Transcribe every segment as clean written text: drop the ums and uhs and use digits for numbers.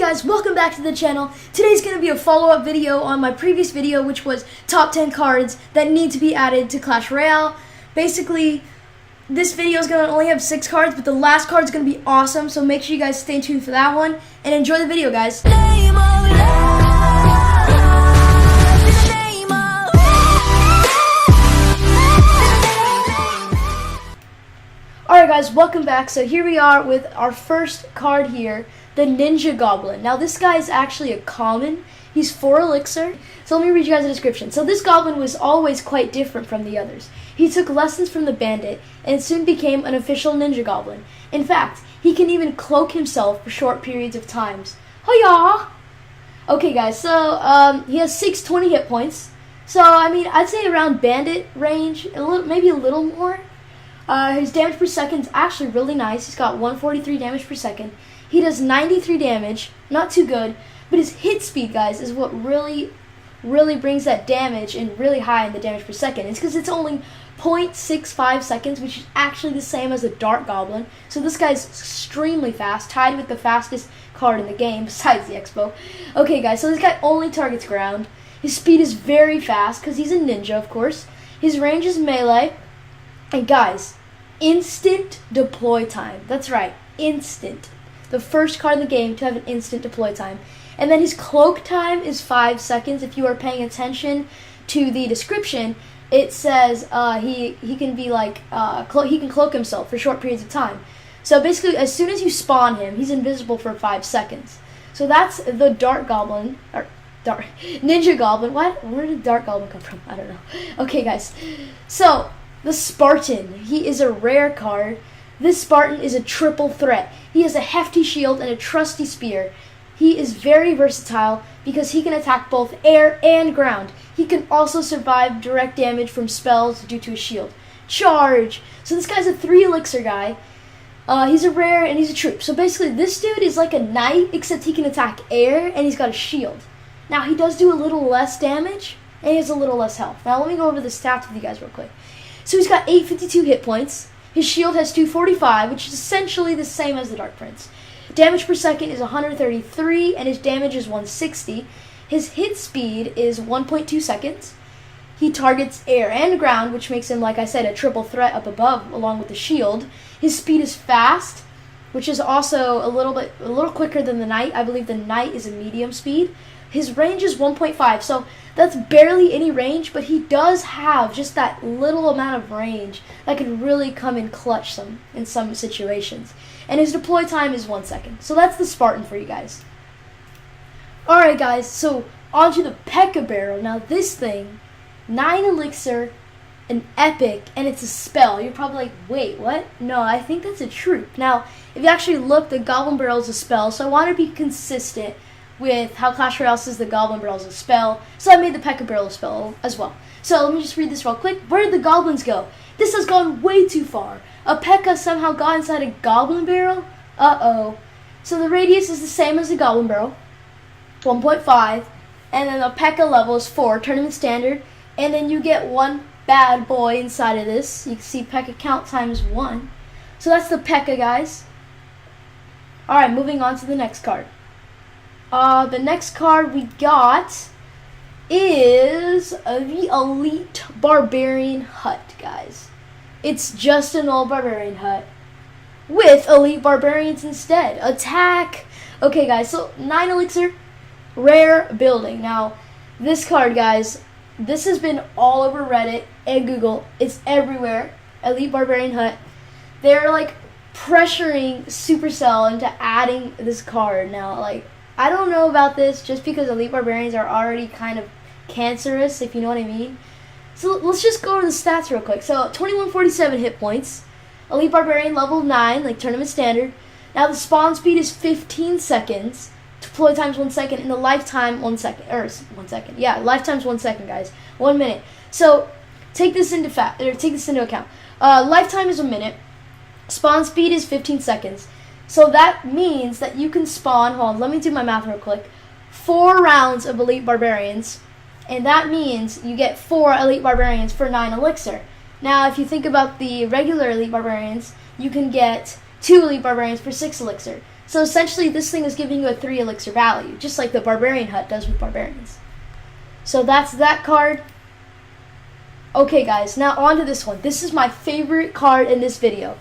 guys, welcome back to the channel. Today's going to be a follow-up video on my previous video, which was top 10 cards that need to be added to Clash Royale. Basically, this video is going to only have 6 cards, but the last card is going to be awesome, so make sure you guys stay tuned for that one, and enjoy the video, guys. Alright guys, welcome back. So here we are with our first card here, the Ninja Goblin. Now this guy is actually a common. He's 4 elixir. So let me read you guys the description. So this goblin was always quite different from the others. He took lessons from the bandit and soon became an official ninja goblin. In fact, he can even cloak himself for short periods of times. Hiya! Okay guys, so he has 620 hit points. So I mean, I'd say around bandit range, maybe a little more. His damage per second is actually really nice. He's got 143 damage per second. He does 93 damage, not too good, but his hit speed, guys, is what really brings that damage in really high in the damage per second. It's because it's only 0.65 seconds, which is actually the same as the Dart Goblin. So this guy's extremely fast, tied with the fastest card in the game, besides the Expo. Okay, guys, so this guy only targets ground. His speed is very fast, because he's a ninja, of course. His range is melee. And guys, instant deploy time. That's right, instant. The first card in the game to have an instant deploy time. And then his cloak time is 5 seconds. If you are paying attention to the description, it says he can be like he can cloak himself for short periods of time. So basically, as soon as you spawn him, he's invisible for 5 seconds. So that's the Dart Goblin, or Ninja Goblin. What? Where did Dart Goblin come from? I don't know. Okay, guys. So the Spartan, he is a rare card. This Spartan is a triple threat. He has a hefty shield and a trusty spear. He is very versatile because he can attack both air and ground. He can also survive direct damage from spells due to his shield. Charge! So this guy's a 3 elixir guy. He's a rare and he's a troop. So basically this dude is like a knight, except he can attack air and he's got a shield. Now he does do a little less damage and he has a little less health. Now let me go over the stats with you guys real quick. So he's got 852 hit points. His shield has 245, which is essentially the same as the Dark Prince. Damage per second is 133, and his damage is 160. His hit speed is 1.2 seconds. He targets air and ground, which makes him, like I said, a triple threat up above, along with the shield. His speed is fast, which is also a little quicker than the Knight. I believe the Knight is a medium speed. His range is 1.5, so that's barely any range, but he does have just that little amount of range that can really come in clutch in some situations. And his deploy time is 1 second. So that's the Spartan for you guys. Alright guys, so on to the P.E.K.K.A barrel. Now this thing, 9 elixir, an epic, and it's a spell. You're probably like, wait, what? No, I think that's a troop. Now, if you actually look, the Goblin barrel is a spell, so I want to be consistent with how Clash Royale says the Goblin barrel is a spell, so I made the P.E.K.K.A barrel a spell as well. So let me just read this real quick. Where did the goblins go? This has gone way too far. A P.E.K.K.A somehow got inside a Goblin barrel? Uh-oh. So the radius is the same as the Goblin barrel, 1.5, and then the P.E.K.K.A level is 4, tournament standard, and then you get one bad boy inside of this. You can see P.E.K.K.A count times 1. So that's the P.E.K.K.A, guys. Alright, moving on to the next card. The next card we got is the Elite Barbarian Hut, guys. It's just an old Barbarian Hut with Elite Barbarians instead. Attack! Okay, guys, so 9 elixir, rare building. Now, this card, guys, this has been all over Reddit and Google. It's everywhere. Elite Barbarian Hut. They're, like, pressuring Supercell into adding this card. Now, like, I don't know about this just because Elite Barbarians are already kind of cancerous, if you know what I mean. So let's just go over the stats real quick. So 2147 hit points. Elite Barbarian level 9, like tournament standard. Now the spawn speed is 15 seconds. Deploy time's 1 second, and the lifetime 1 second. Or 1 second. Yeah, lifetime's 1 second, guys. 1 minute. So take this into account. Lifetime is a minute. Spawn speed is 15 seconds. So that means that you can spawn, hold on, let me do my math real quick, 4 rounds of Elite Barbarians, and that means you get 4 Elite Barbarians for 9 elixir. Now, if you think about the regular Elite Barbarians, you can get 2 Elite Barbarians for 6 elixir. So essentially, this thing is giving you a 3 elixir value, just like the Barbarian hut does with Barbarians. So that's that card. Okay, guys, now on to this one. This is my favorite card in this video.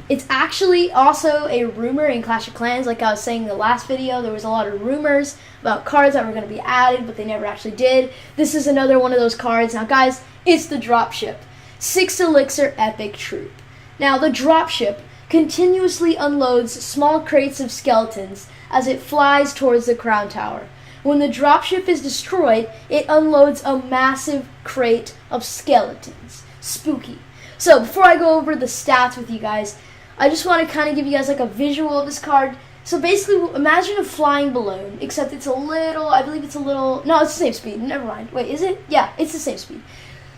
It's actually also a rumor in Clash of Clans. Like I was saying in the last video, there was a lot of rumors about cards that were going to be added, but they never actually did. This is another one of those cards. Now, guys, it's the Dropship. 6 elixir epic troop. Now, the Dropship continuously unloads small crates of skeletons as it flies towards the crown tower. When the dropship is destroyed, it unloads a massive crate of skeletons. Spooky. So before I go over the stats with you guys, I just want to kind of give you guys like a visual of this card. So basically, imagine a flying balloon, except it's a little, I believe it's a little, no, it's the same speed. Never mind. Wait, is it? Yeah, it's the same speed.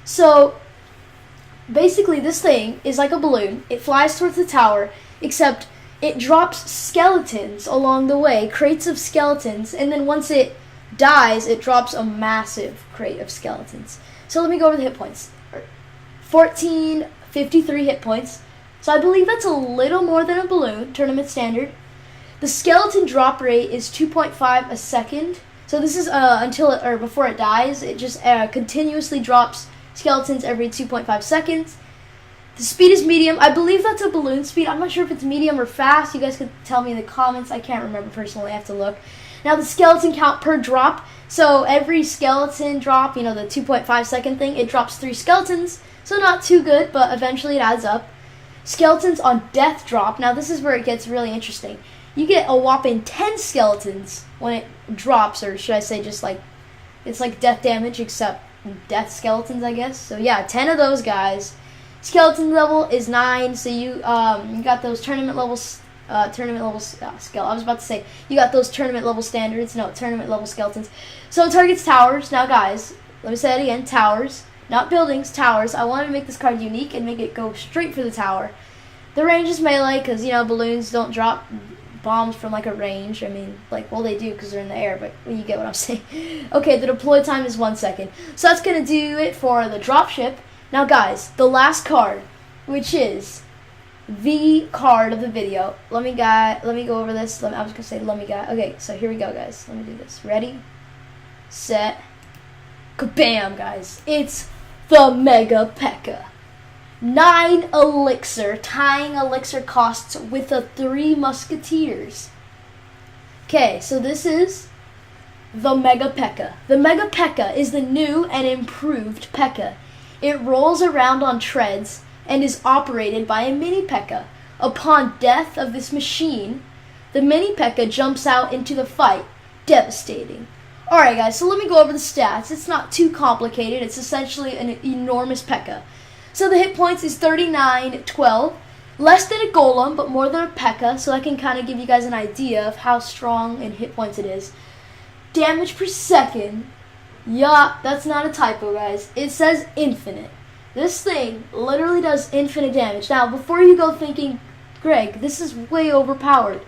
So basically, this thing is like a balloon. It flies towards the tower, except it drops skeletons along the way, crates of skeletons, and then once it dies, it drops a massive crate of skeletons. So let me go over the hit points. 1453 hit points. So I believe that's a little more than a balloon, tournament standard. The skeleton drop rate is 2.5 a second. So this is before it dies. It just continuously drops skeletons every 2.5 seconds. The speed is medium. I believe that's a balloon speed. I'm not sure if it's medium or fast. You guys could tell me in the comments. I can't remember personally. I have to look. Now the skeleton count per drop. So every skeleton drop, you know, the 2.5 second thing, it drops 3 skeletons. So not too good, but eventually it adds up. Skeletons on death drop. Now this is where it gets really interesting. You get a whopping 10 skeletons when it drops, or should I say just like, it's like death damage except death skeletons, I guess. So yeah, 10 of those guys. Skeleton level is 9, so you got those tournament levels. I was about to say you got those tournament level standards. No, tournament level skeletons. So it targets towers. Now, guys, let me say it again: towers, not buildings, towers. I wanted to make this card unique and make it go straight for the tower. The range is melee because balloons don't drop bombs from like a range. I mean, like, well, they do because they're in the air, but you get what I'm saying. Okay, the deploy time is 1 second. So that's gonna do it for the dropship. Now, guys, the last card, which is the card of the video. Let me go over this. I was gonna say let me go. Okay, so here we go, guys. Let me do this. Ready, set, kabam, guys! It's the Mega P.E.K.K.A. 9 elixir, tying elixir costs with the 3 musketeers. Okay, so this is the Mega P.E.K.K.A. The Mega P.E.K.K.A. is the new and improved P.E.K.K.A. It rolls around on treads and is operated by a mini P.E.K.K.A. Upon death of this machine, the mini P.E.K.K.A. jumps out into the fight, devastating. Alright, guys, so let me go over the stats. It's not too complicated. It's essentially an enormous P.E.K.K.A. So the hit points is 3912. Less than a golem, but more than a P.E.K.K.A. So I can kind of give you guys an idea of how strong in hit points it is. Damage per second. Yeah, that's not a typo, guys. It says infinite. This thing literally does infinite damage. Now, before you go thinking, Greg, this is way overpowered.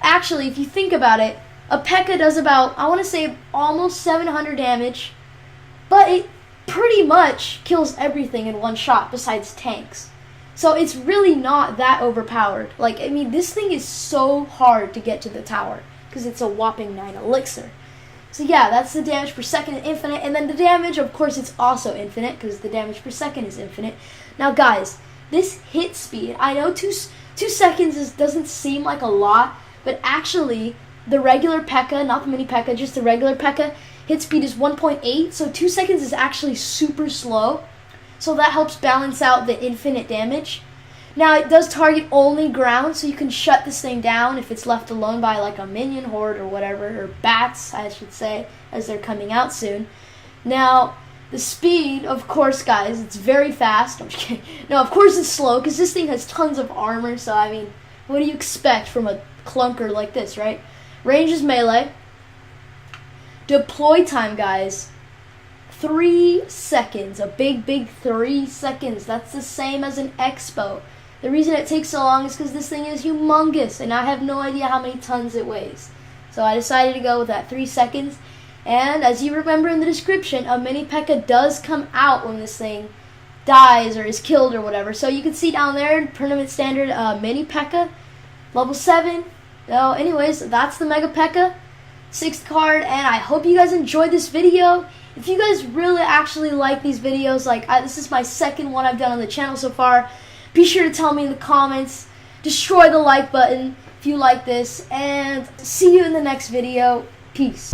Actually, if you think about it, a P.E.K.K.A. does about, I want to say, almost 700 damage. But it pretty much kills everything in one shot besides tanks. So it's really not that overpowered. Like, I mean, this thing is so hard to get to the tower because it's a whopping 9 elixir. So yeah, that's the damage per second infinite. And then the damage, of course, it's also infinite because the damage per second is infinite. Now, guys, this hit speed, I know 2 seconds doesn't seem like a lot, but actually, the regular P.E.K.K.A., not the mini P.E.K.K.A., just the regular P.E.K.K.A., hit speed is 1.8, so 2 seconds is actually super slow. So that helps balance out the infinite damage. Now, it does target only ground, so you can shut this thing down if it's left alone by like a minion horde or whatever, or bats, I should say, as they're coming out soon. Now, the speed, of course, guys, it's very fast. I'm just kidding. No, of course it's slow, because this thing has tons of armor, so I mean, what do you expect from a clunker like this, right? Range is melee. Deploy time, guys, 3 seconds. A big 3 seconds. That's the same as an expo. The reason it takes so long is because this thing is humongous, and I have no idea how many tons it weighs. So I decided to go with that 3 seconds. And as you remember in the description, a mini P.E.K.K.A. does come out when this thing dies or is killed or whatever. So you can see down there, tournament standard mini P.E.K.K.A. level 7. So anyways, that's the Mega P.E.K.K.A. 6th card, and I hope you guys enjoyed this video. If you guys really actually like these videos, like this is my second one I've done on the channel so far, be sure to tell me in the comments. Destroy the like button if you like this, and see you in the next video. Peace.